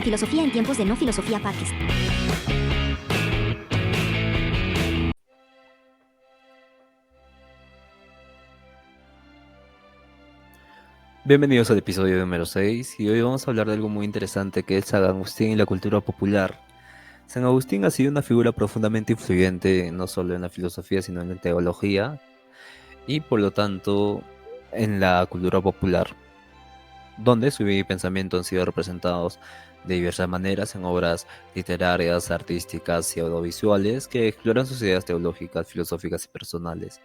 Filosofía en tiempos de no filosofía Parques. Bienvenidos al episodio número 6 y hoy vamos a hablar de algo muy interesante que es San Agustín y la cultura popular. San Agustín ha sido una figura profundamente influyente no solo en la filosofía sino en la teología y por lo tanto en la cultura popular, donde su vida y pensamiento han sido representados de diversas maneras en obras literarias, artísticas y audiovisuales que exploran sus ideas teológicas, filosóficas y personales.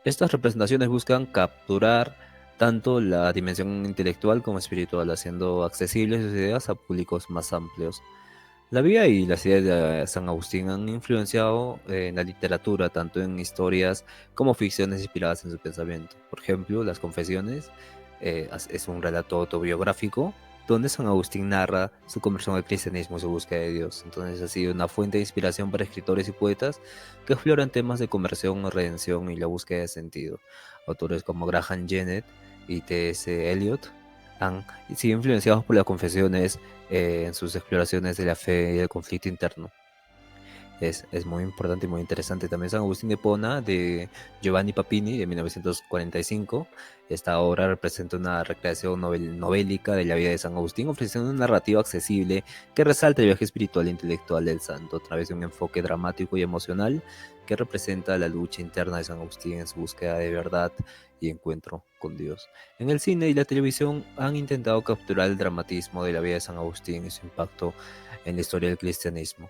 Estas representaciones buscan capturar tanto la dimensión intelectual como espiritual, haciendo accesibles sus ideas a públicos más amplios. La vida y las ideas de San Agustín han influenciado en la literatura, tanto en historias como ficciones inspiradas en su pensamiento. Por ejemplo, Las Confesiones es un relato autobiográfico donde San Agustín narra su conversión al cristianismo y su búsqueda de Dios. Entonces ha sido una fuente de inspiración para escritores y poetas que exploran temas de conversión, redención y la búsqueda de sentido. Autores como Graham Jennett y T.S. Eliot han sido influenciados por las confesiones en sus exploraciones de la fe y el conflicto interno. Es muy importante y muy interesante. También San Agustín de Hipona, de Giovanni Papini, de 1945. Esta obra representa una recreación novélica de la vida de San Agustín, ofreciendo una narrativa accesible que resalta el viaje espiritual e intelectual del santo, a través de un enfoque dramático y emocional que representa la lucha interna de San Agustín en su búsqueda de verdad y encuentro con Dios. En el cine y la televisión han intentado capturar el dramatismo de la vida de San Agustín y su impacto en la historia del cristianismo.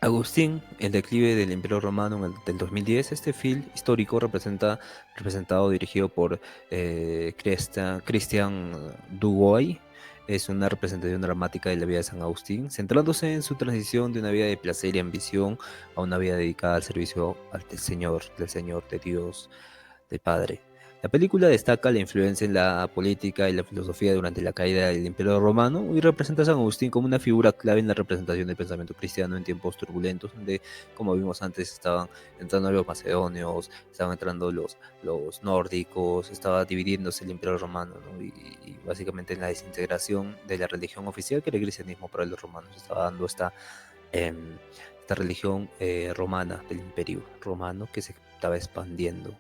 Agustín, el declive del Imperio Romano del 2010, este film histórico representado, dirigido por Christian Dugois, es una representación dramática de la vida de San Agustín, centrándose en su transición de una vida de placer y ambición a una vida dedicada al servicio del Señor, de Dios, del Padre. La película destaca la influencia en la política y la filosofía durante la caída del Imperio Romano y representa a San Agustín como una figura clave en la representación del pensamiento cristiano en tiempos turbulentos, donde, como vimos antes, estaban entrando los macedonios, estaban entrando los nórdicos, estaba dividiéndose el Imperio Romano, ¿no? Y básicamente en la desintegración de la religión oficial, que era el cristianismo para los romanos, estaba dando esta religión romana del Imperio Romano que se estaba expandiendo.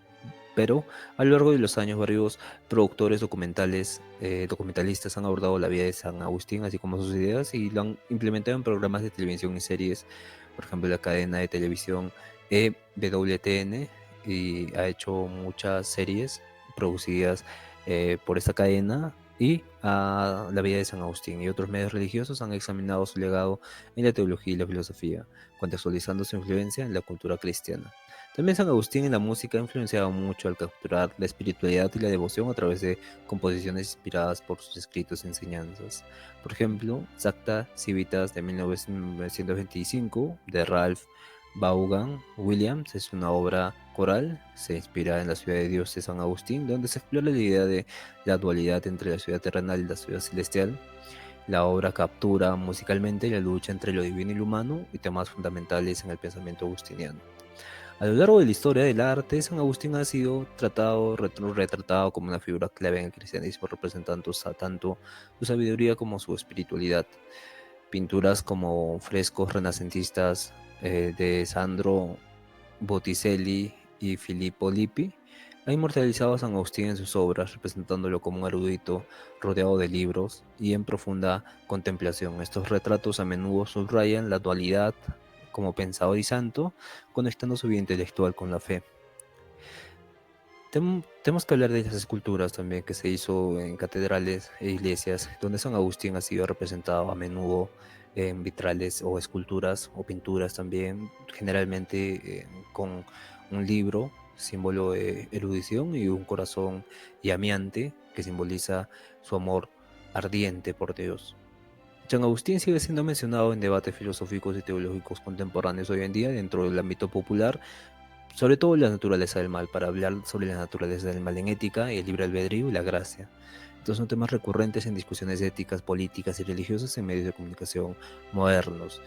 Pero a lo largo de los años, varios productores documentalistas han abordado la vida de San Agustín, así como sus ideas, y lo han implementado en programas de televisión y series. Por ejemplo, la cadena de televisión EWTN y ha hecho muchas series producidas por esta cadena y a la vida de San Agustín, y otros medios religiosos han examinado su legado en la teología y la filosofía, contextualizando su influencia en la cultura cristiana. También San Agustín en la música ha influenciado mucho al capturar la espiritualidad y la devoción a través de composiciones inspiradas por sus escritos y enseñanzas. Por ejemplo, Sancta Civitas de 1925 de Ralph Vaughan Williams es una obra coral, se inspira en la ciudad de Dios de San Agustín, donde se explora la idea de la dualidad entre la ciudad terrenal y la ciudad celestial. La obra captura musicalmente la lucha entre lo divino y lo humano y temas fundamentales en el pensamiento agustiniano. A lo largo de la historia del arte, San Agustín ha sido retratado como una figura clave en el cristianismo, representando tanto su sabiduría como su espiritualidad. Pinturas como frescos renacentistas de Sandro Botticelli y Filippo Lippi han inmortalizado a San Agustín en sus obras, representándolo como un erudito rodeado de libros y en profunda contemplación. Estos retratos a menudo subrayan la dualidad como pensador y santo, conectando su vida intelectual con la fe. Tenemos que hablar de las esculturas también que se hizo en catedrales e iglesias, donde San Agustín ha sido representado a menudo en vitrales o esculturas o pinturas también, generalmente con un libro, símbolo de erudición, y un corazón llameante que simboliza su amor ardiente por Dios. San Agustín sigue siendo mencionado en debates filosóficos y teológicos contemporáneos hoy en día dentro del ámbito popular, sobre todo la naturaleza del mal, para hablar sobre la naturaleza del mal en ética, el libre albedrío y la gracia. Estos son temas recurrentes en discusiones éticas, políticas y religiosas en medios de comunicación modernos.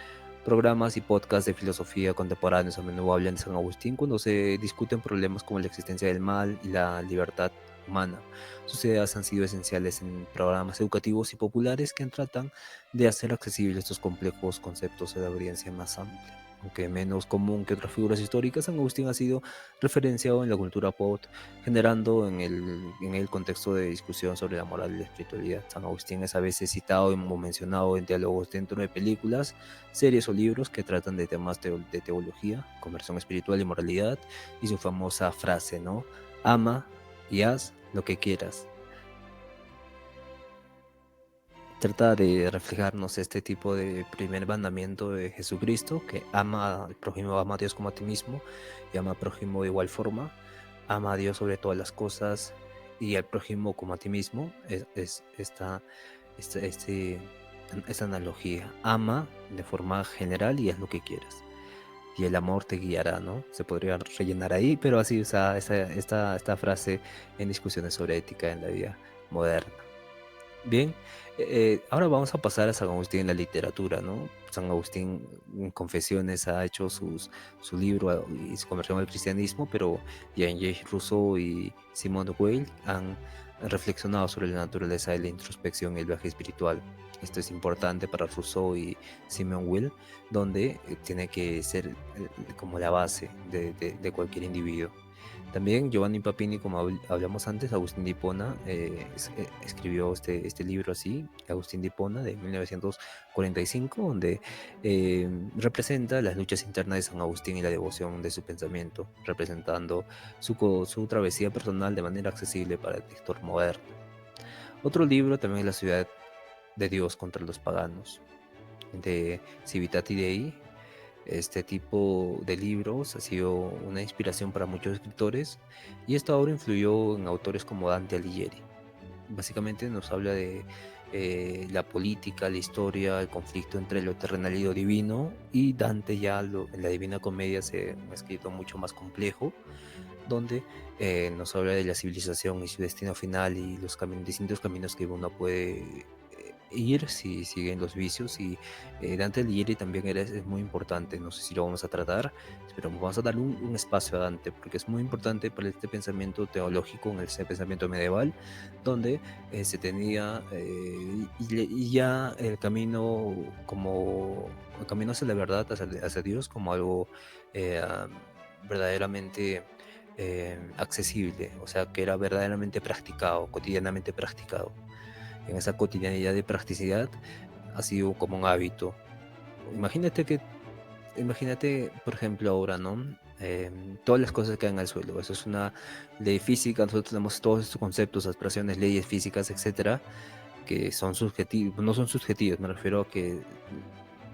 Programas y podcasts de filosofía contemporáneos a menudo hablan de San Agustín cuando se discuten problemas como la existencia del mal y la libertad humana. Sus ideas han sido esenciales en programas educativos y populares que tratan de hacer accesibles estos complejos conceptos a la audiencia más amplia. Aunque menos común que otras figuras históricas, San Agustín ha sido referenciado en la cultura pop, generando en el contexto de discusión sobre la moral y la espiritualidad. San Agustín es a veces citado o mencionado en diálogos dentro de películas, series o libros que tratan de temas de teología, conversión espiritual y moralidad, y su famosa frase, ¿no? Ama y haz lo que quieras. Trata de reflejarnos este tipo de primer mandamiento de Jesucristo, que ama al prójimo, ama a Dios como a ti mismo, y ama al prójimo de igual forma, ama a Dios sobre todas las cosas y al prójimo como a ti mismo. Es esta analogía. Ama de forma general y haz lo que quieras. Y el amor te guiará, ¿no? Se podría rellenar ahí, pero así usa esta frase en discusiones sobre ética en la vida moderna. Bien, ahora vamos a pasar a San Agustín en la literatura, ¿no? San Agustín en Confesiones ha hecho su libro y su conversión al cristianismo, pero Jean-Jacques Rousseau y Simone de Weil han reflexionado sobre la naturaleza de la introspección y el viaje espiritual. Esto es importante para Rousseau y Simone Weil, donde tiene que ser como la base de cualquier individuo. También Giovanni Papini, como hablamos antes, Agustín de Hipona, escribió este libro así, Agustín de Hipona, de 1945, donde representa las luchas internas de San Agustín y la devoción de su pensamiento, representando su travesía personal de manera accesible para el lector moderno. Otro libro también es La ciudad de Dios contra los paganos, de Civitate Dei. Este tipo de libros ha sido una inspiración para muchos escritores y esta obra influyó en autores como Dante Alighieri. Básicamente nos habla de la política, la historia, el conflicto entre lo terrenal y lo divino, y Dante ya en la Divina Comedia se ha escrito mucho más complejo, donde nos habla de la civilización y su destino final y los distintos caminos que uno puede ir si siguen los vicios. Y Dante Alighieri también es muy importante, no sé si lo vamos a tratar, pero vamos a darle un espacio a Dante porque es muy importante para este pensamiento teológico, en ese pensamiento medieval, donde se tenía y ya el camino hacia la verdad, hacia Dios, como algo verdaderamente accesible, o sea, que era verdaderamente practicado, cotidianamente practicado. En esa cotidianidad de practicidad ha sido como un hábito. Imagínate, por ejemplo, ahora, ¿no? Todas las cosas que caen al suelo. Eso es una ley física. Nosotros tenemos todos estos conceptos, aspiraciones, leyes físicas, etcétera, que son subjetivos, no son subjetivos, me refiero a que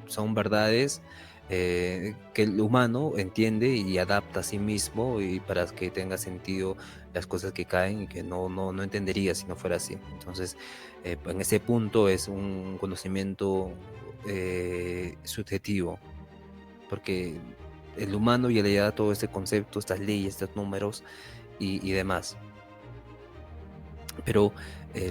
son verdades que el humano entiende y adapta a sí mismo, y para que tenga sentido las cosas que caen y que no entendería si no fuera así. Entonces, en ese punto es un conocimiento subjetivo, porque el humano ya le da todo este concepto, estas leyes, estos números y demás. Pero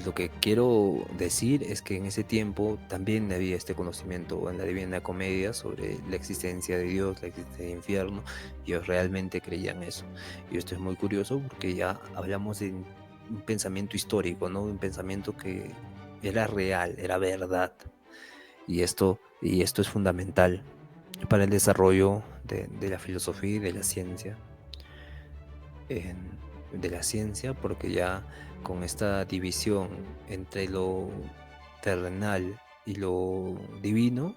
lo que quiero decir es que en ese tiempo también había este conocimiento en la Divina Comedia sobre la existencia de Dios, la existencia del infierno, y ellos realmente creían eso. Y esto es muy curioso porque ya hablamos de un pensamiento histórico, ¿no? Un pensamiento que era real, era verdad. Y esto es fundamental para el desarrollo de la filosofía y de la ciencia. De la ciencia, porque ya con esta división entre lo terrenal y lo divino,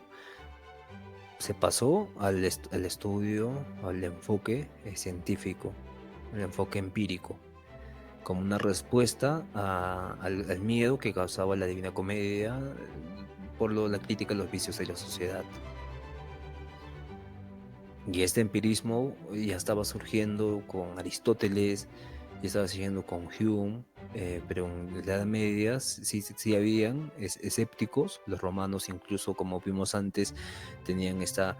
se pasó al estudio, al enfoque científico, el enfoque empírico, como una respuesta al miedo que causaba la Divina Comedia por la crítica a los vicios de la sociedad. Y este empirismo ya estaba surgiendo con Aristóteles, ya estaba surgiendo con Hume, pero en la Edad Media sí habían escépticos. Los romanos, incluso, como vimos antes, tenían este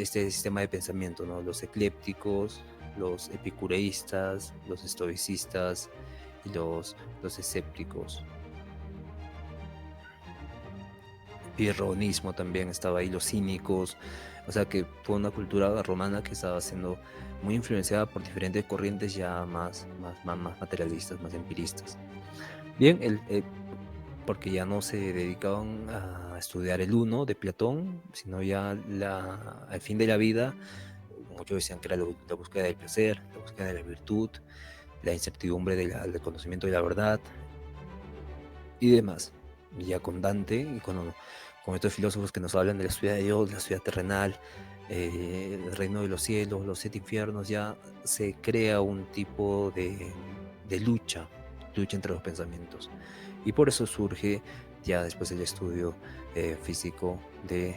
sistema de pensamiento, ¿no? Los eclépticos, los epicureístas, los estoicistas y los escépticos. pirronismo también estaba ahí, los cínicos, o sea que fue una cultura romana que estaba siendo muy influenciada por diferentes corrientes ya más materialistas, más empiristas. Bien, porque ya no se dedicaban a estudiar el uno de Platón, sino ya al fin de la vida, muchos decían que era la búsqueda del placer, la búsqueda de la virtud, la incertidumbre del conocimiento de la verdad y demás. Y ya con Dante y con estos filósofos que nos hablan de la ciudad de Dios, la ciudad terrenal, el reino de los cielos, los siete infiernos, ya se crea un tipo de lucha entre los pensamientos. Y por eso surge ya después el estudio físico del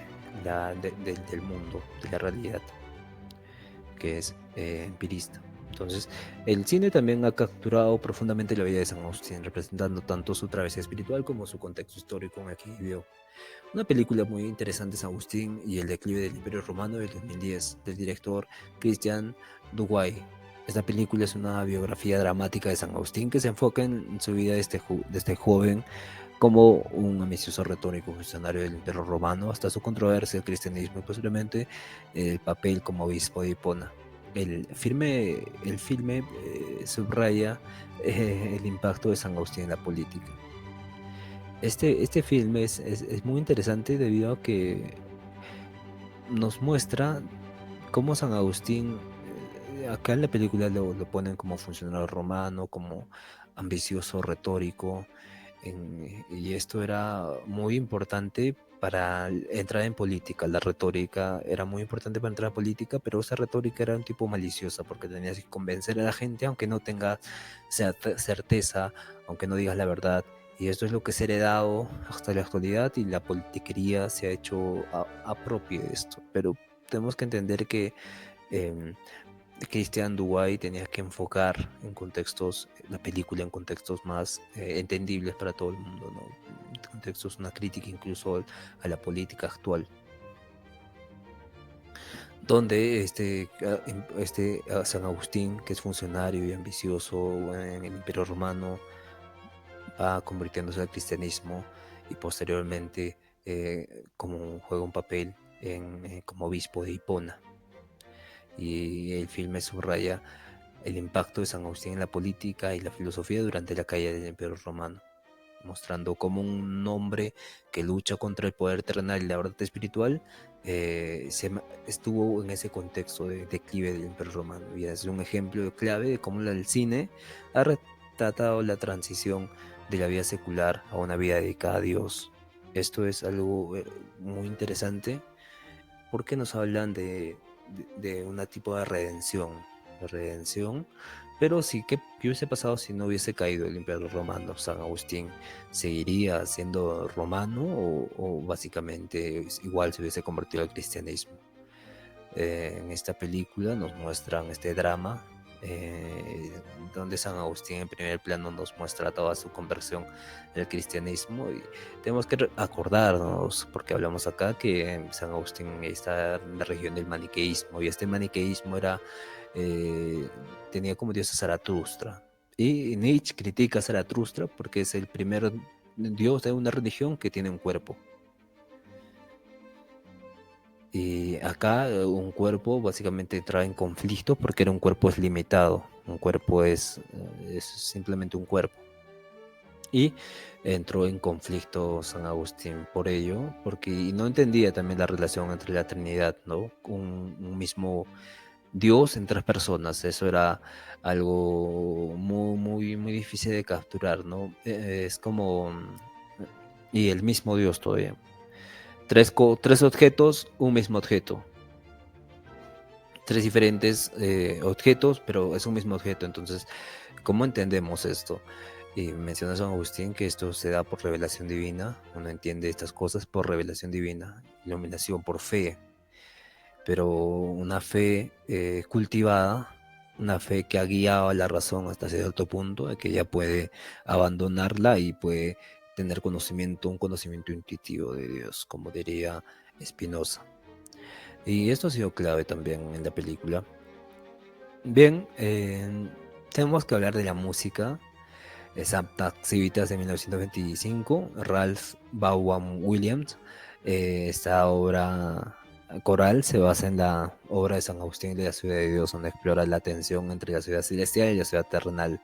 mundo, de la realidad, que es empirista. Entonces, el cine también ha capturado profundamente la vida de San Agustín, representando tanto su travesía espiritual como su contexto histórico en el que vivió. Una película muy interesante es San Agustín y el declive del Imperio Romano del 2010, del director Christian Duguay. Esta película es una biografía dramática de San Agustín que se enfoca en su vida de este joven como un ambicioso retórico funcionario del Imperio Romano hasta su controversia, el cristianismo y posiblemente el papel como obispo de Hipona. El filme subraya el impacto de San Agustín en la política. Este filme es muy interesante debido a que nos muestra cómo San Agustín, acá en la película lo ponen como funcionario romano, como ambicioso retórico, y esto era muy importante para entrar en política. La retórica era muy importante para entrar a política, pero esa retórica era un tipo maliciosa porque tenías que convencer a la gente aunque no tenga certeza, aunque no digas la verdad. Y esto es lo que se ha heredado hasta la actualidad y la politiquería se ha hecho propia de esto. Pero tenemos que entender que eh, Christian Duguay tenía que enfocar en contextos, la película en contextos más entendibles para todo el mundo, ¿no? En contextos, una crítica incluso a la política actual, donde San Agustín, que es funcionario y ambicioso en el Imperio Romano, va convirtiéndose al cristianismo y posteriormente como juega un papel como obispo de Hipona. Y el filme subraya el impacto de San Agustín en la política y la filosofía durante la caída del Imperio Romano, mostrando cómo un hombre que lucha contra el poder terrenal y la verdad espiritual estuvo en ese contexto de declive del Imperio Romano. Y es un ejemplo clave de cómo el cine ha retratado la transición de la vida secular a una vida dedicada a Dios. Esto es algo muy interesante porque nos hablan de una tipo de redención, pero sí, ¿qué hubiese pasado si no hubiese caído el Imperio Romano? San Agustín seguiría siendo romano o básicamente igual se hubiese convertido al cristianismo. En esta película nos muestran este drama donde San Agustín en primer plano nos muestra toda su conversión al cristianismo y tenemos que acordarnos, porque hablamos acá, que San Agustín está en la región del maniqueísmo y este maniqueísmo tenía como dios a Zaratustra y Nietzsche critica a Zaratustra porque es el primer dios de una religión que tiene un cuerpo. Y acá un cuerpo básicamente entra en conflicto porque un cuerpo es limitado, un cuerpo es simplemente un cuerpo. Y entró en conflicto San Agustín por ello, porque no entendía también la relación entre la Trinidad, ¿no? Un mismo Dios en tres personas, eso era algo muy difícil de capturar, ¿no? Es como... Y el mismo Dios todavía. Tres objetos, un mismo objeto. Tres diferentes objetos, pero es un mismo objeto. Entonces, ¿cómo entendemos esto? Y menciona San Agustín que esto se da por revelación divina. Uno entiende estas cosas por revelación divina, iluminación por fe, pero una fe cultivada, una fe que ha guiado a la razón hasta cierto punto, de que ella puede abandonarla y puede tener conocimiento, un conocimiento intuitivo de Dios, como diría Spinoza. Y esto ha sido clave también en la película. Bien, tenemos que hablar de la música. Sancta Civitas de 1925, Ralph Vaughan Williams. Esta obra coral se basa en la obra de San Agustín de la Ciudad de Dios, donde explora la tensión entre la ciudad celestial y la ciudad terrenal.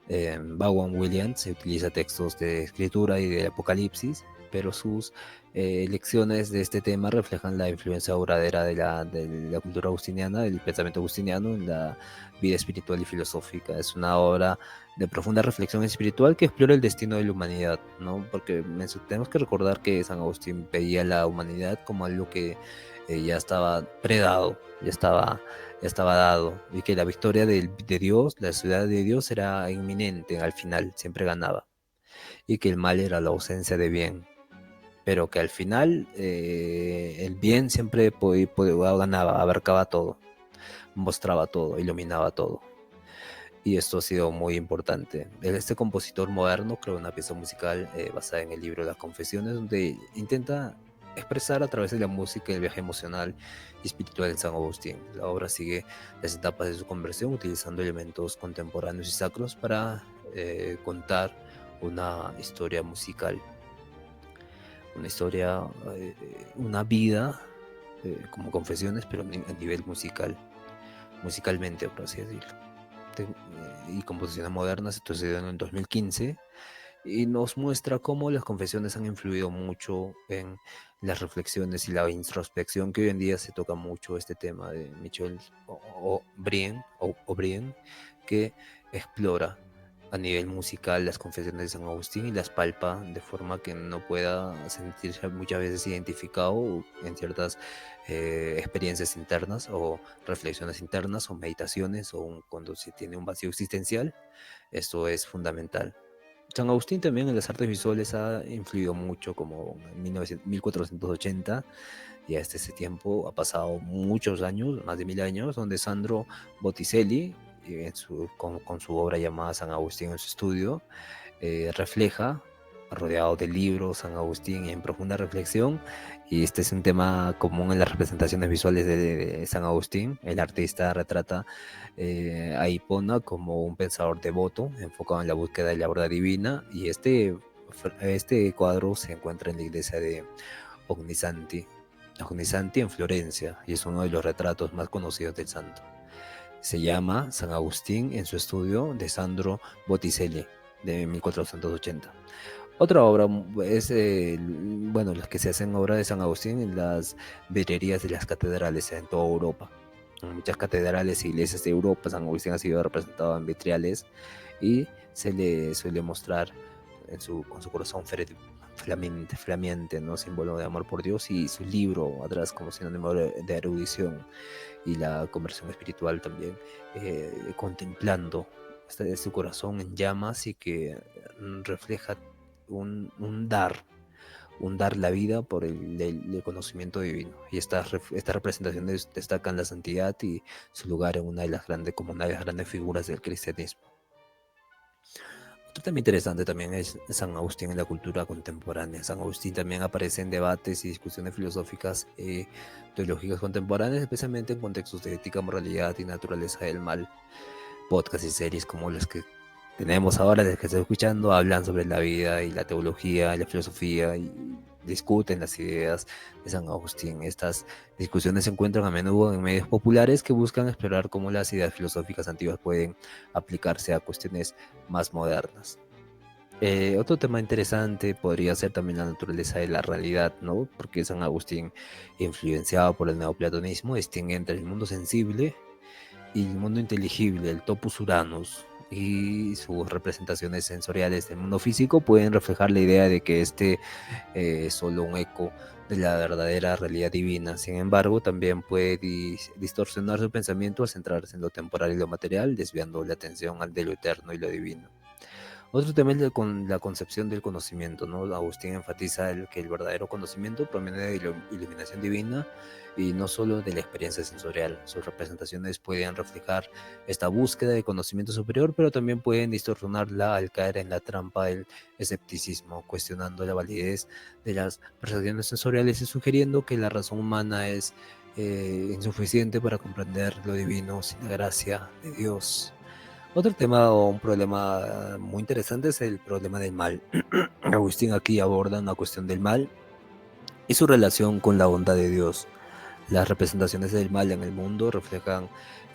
Vaughan Williams utiliza textos de escritura y del Apocalipsis, pero sus lecciones de este tema reflejan la influencia duradera de la cultura agustiniana, del pensamiento agustiniano en la vida espiritual y filosófica. Es una obra de profunda reflexión espiritual que explora el destino de la humanidad, ¿no? Porque tenemos que recordar que San Agustín veía a la humanidad como algo que ya estaba predado, ya estaba dado, y que la victoria de Dios, la ciudad de Dios, era inminente al final, siempre ganaba, y que el mal era la ausencia de bien, pero que al final el bien siempre ganaba, abarcaba todo, mostraba todo, iluminaba todo. Y esto ha sido muy importante. Este compositor moderno creó una pieza musical basada en el libro Las Confesiones, donde intenta expresar a través de la música el viaje emocional y espiritual de San Agustín. La obra sigue las etapas de su conversión utilizando elementos contemporáneos y sacros para contar una historia musical, una historia, una vida como confesiones, pero a nivel musical, musicalmente, por así decirlo. Y composiciones modernas. Esto se dio en el 2015 y nos muestra cómo las confesiones han influido mucho en las reflexiones y la introspección, que hoy en día se toca mucho este tema de Michel O'Brien, que explora a nivel musical las confesiones de San Agustín y las palpa de forma que no pueda sentirse muchas veces identificado en ciertas experiencias internas o reflexiones internas o meditaciones o cuando se tiene un vacío existencial. Esto es fundamental. San Agustín también en las artes visuales ha influido mucho, como en 1480, y hasta ese tiempo ha pasado muchos años, más de 1000 años, donde Sandro Botticelli, con su obra llamada San Agustín en su estudio, refleja, rodeado de libros, San Agustín en profunda reflexión, y este es un tema común en las representaciones visuales de San Agustín. El artista retrata a Hipona como un pensador devoto, enfocado en la búsqueda de la verdad divina, y este cuadro se encuentra en la iglesia de Ognissanti en Florencia, y es uno de los retratos más conocidos del santo. Se llama San Agustín en su estudio de Sandro Botticelli, de 1480. Otra obra es, las que se hacen obra de San Agustín en las vidrierías de las catedrales en toda Europa. En muchas catedrales e iglesias de Europa, San Agustín ha sido representado en vitrales y se le suele mostrar con su corazón flameante, ¿no? Símbolo de amor por Dios, y su libro atrás como sinónimo de erudición y la conversión espiritual también, contemplando su corazón en llamas y que refleja un dar la vida por el conocimiento divino. Y estas representaciones destacan la santidad y su lugar en como una de las grandes figuras del cristianismo. Otro tema interesante también es San Agustín en la cultura contemporánea. San Agustín también aparece en debates y discusiones filosóficas teológicas contemporáneas, especialmente en contextos de ética, moralidad y naturaleza del mal. Podcasts y series como las que tenemos ahora, las que estoy escuchando, hablan sobre la vida y la teología y la filosofía y discuten las ideas de San Agustín. Estas discusiones se encuentran a menudo en medios populares que buscan explorar cómo las ideas filosóficas antiguas pueden aplicarse a cuestiones más modernas. Otro tema interesante podría ser también la naturaleza de la realidad, ¿no? Porque San Agustín, influenciado por el neoplatonismo, distingue entre el mundo sensible y el mundo inteligible, el topus uranus, y sus representaciones sensoriales del mundo físico pueden reflejar la idea de que este es solo un eco de la verdadera realidad divina. Sin embargo, también puede distorsionar su pensamiento al centrarse en lo temporal y lo material, desviando la atención de lo eterno y lo divino. Otro tema es con la concepción del conocimiento, ¿no? Agustín enfatiza que el verdadero conocimiento proviene de la iluminación divina y no solo de la experiencia sensorial. Sus representaciones pueden reflejar esta búsqueda de conocimiento superior, pero también pueden distorsionarla al caer en la trampa del escepticismo, cuestionando la validez de las percepciones sensoriales y sugiriendo que la razón humana es insuficiente para comprender lo divino sin la gracia de Dios. Otro tema o un problema muy interesante es el problema del mal. Agustín aquí aborda una cuestión del mal y su relación con la bondad de Dios. Las representaciones del mal en el mundo reflejan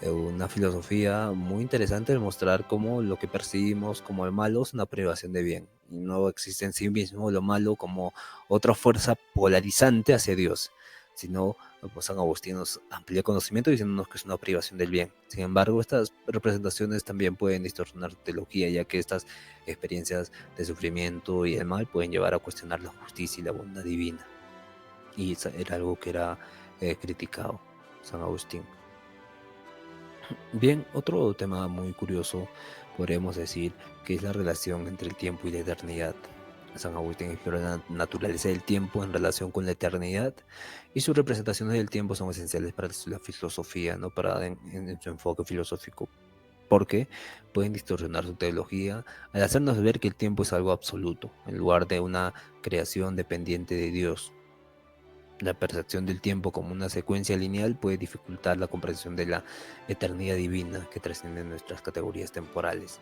una filosofía muy interesante de mostrar cómo lo que percibimos como el malo es una privación de bien. No existe en sí mismo lo malo como otra fuerza polarizante hacia Dios, sino pues San Agustín nos amplía conocimiento diciéndonos que es una privación del bien. Sin embargo, estas representaciones también pueden distorsionar tu teología, ya que estas experiencias de sufrimiento y el mal pueden llevar a cuestionar la justicia y la bondad divina. Y eso era algo que era criticado San Agustín. Bien, otro tema muy curioso podríamos decir que es la relación entre el tiempo y la eternidad. San Agustín explora la naturaleza del tiempo en relación con la eternidad y sus representaciones del tiempo son esenciales para la filosofía, ¿no? En su enfoque filosófico, porque pueden distorsionar su teología al hacernos ver que el tiempo es algo absoluto, en lugar de una creación dependiente de Dios. La percepción del tiempo como una secuencia lineal puede dificultar la comprensión de la eternidad divina que trasciende nuestras categorías temporales.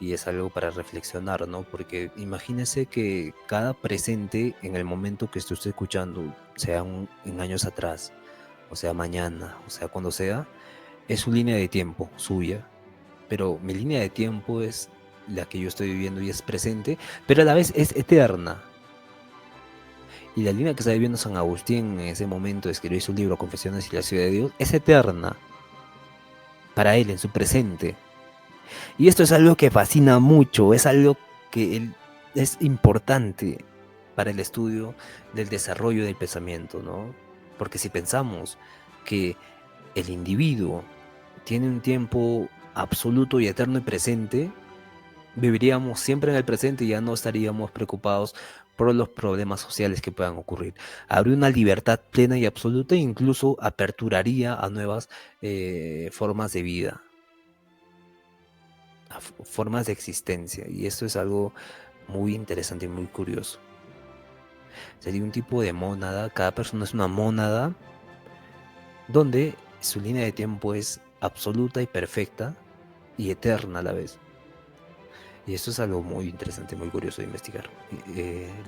Y es algo para reflexionar, ¿no? Porque imagínese que cada presente en el momento que esté escuchando, sea en años atrás, o sea mañana, o sea cuando sea, es su línea de tiempo, suya. Pero mi línea de tiempo es la que yo estoy viviendo y es presente, pero a la vez es eterna. Y la línea que está viviendo San Agustín en ese momento de escribir su libro Confesiones y la Ciudad de Dios es eterna para él en su presente. Y esto es algo que fascina mucho, es algo que es importante para el estudio del desarrollo del pensamiento, ¿no? Porque si pensamos que el individuo tiene un tiempo absoluto y eterno y presente, viviríamos siempre en el presente y ya no estaríamos preocupados por los problemas sociales que puedan ocurrir. Habría una libertad plena y absoluta e incluso aperturaría a nuevas formas de vida, a formas de existencia. Y esto es algo muy interesante y muy curioso. Sería un tipo de mónada, cada persona es una mónada, donde su línea de tiempo es absoluta y perfecta y eterna a la vez. Y esto es algo muy interesante, muy curioso de investigar.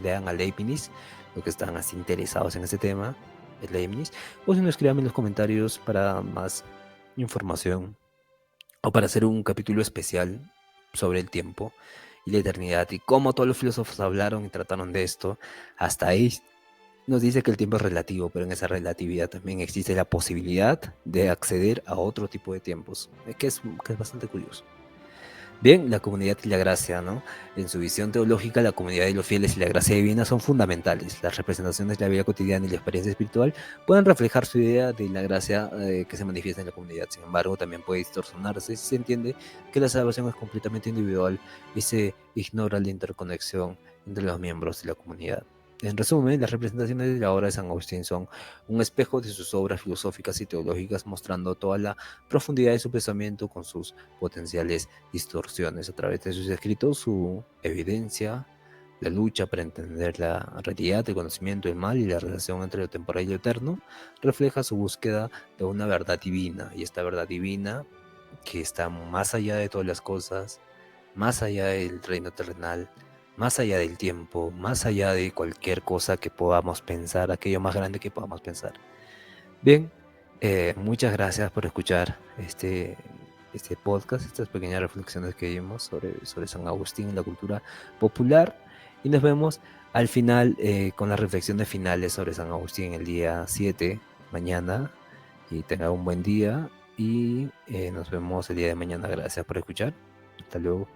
Lean a Leibniz, los que están así interesados en este tema, es Leibniz, o si no, escríbanme en los comentarios para más información o para hacer un capítulo especial sobre el tiempo y la eternidad y cómo todos los filósofos hablaron y trataron de esto. Hasta ahí nos dice que el tiempo es relativo, pero en esa relatividad también existe la posibilidad de acceder a otro tipo de tiempos, que es bastante curioso. Bien, la comunidad y la gracia, ¿no? En su visión teológica, la comunidad de los fieles y la gracia divina son fundamentales. Las representaciones de la vida cotidiana y la experiencia espiritual pueden reflejar su idea de la gracia que se manifiesta en la comunidad. Sin embargo, también puede distorsionarse si se entiende que la salvación es completamente individual y se ignora la interconexión entre los miembros de la comunidad. En resumen, las representaciones de la obra de San Agustín son un espejo de sus obras filosóficas y teológicas, mostrando toda la profundidad de su pensamiento con sus potenciales distorsiones. A través de sus escritos, su evidencia, la lucha para entender la realidad, el conocimiento del mal y la relación entre lo temporal y lo eterno, refleja su búsqueda de una verdad divina. Y esta verdad divina, que está más allá de todas las cosas, más allá del reino terrenal, más allá del tiempo, más allá de cualquier cosa que podamos pensar, aquello más grande que podamos pensar. Bien, muchas gracias por escuchar este podcast, estas pequeñas reflexiones que vimos sobre San Agustín y la cultura popular. Y nos vemos al final con las reflexiones finales sobre San Agustín el día 7, mañana. Y tenga un buen día y nos vemos el día de mañana. Gracias por escuchar. Hasta luego.